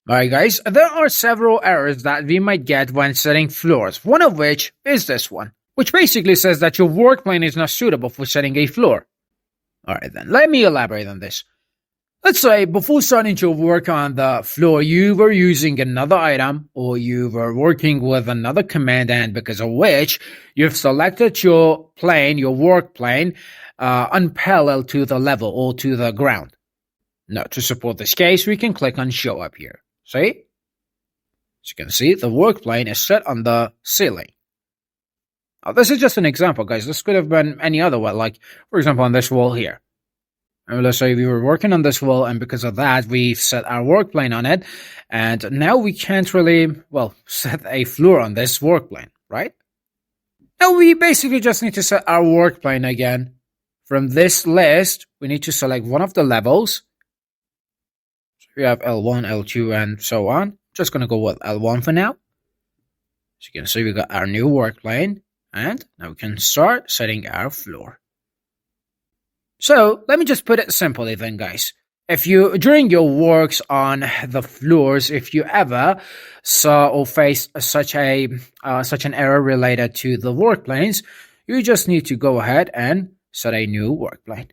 Alright guys, there are several errors that we might get when setting floors, one of which is this one, which basically says that your work plane is not suitable for setting a floor. Alright then, let me elaborate on this. Let's say before starting to work on the floor, you were using another item or you were working with another command, and because of which you've selected your plane, your work plane, unparalleled to the level or to the ground. Now, to support this case, we can click on Show up here. See? As you can see, the work plane is set on the ceiling. Now, this is just an example, guys. This could have been any other way, like, for example, on this wall here. And let's say we were working on this wall, and because of that, we set our work plane on it. And now we can't really, set a floor on this work plane, right? Now, we basically just need to set our work plane again. From this list, we need to select one of the levels. We have L1, L2, and so on. Just going to go with L1 for now. As you can see, we got our new work plane. And now we can start setting our floor. So, let me just put it simply then, guys. If you, during your works on the floors, if you ever saw or faced such an error related to the work planes, you just need to go ahead and set a new work plane.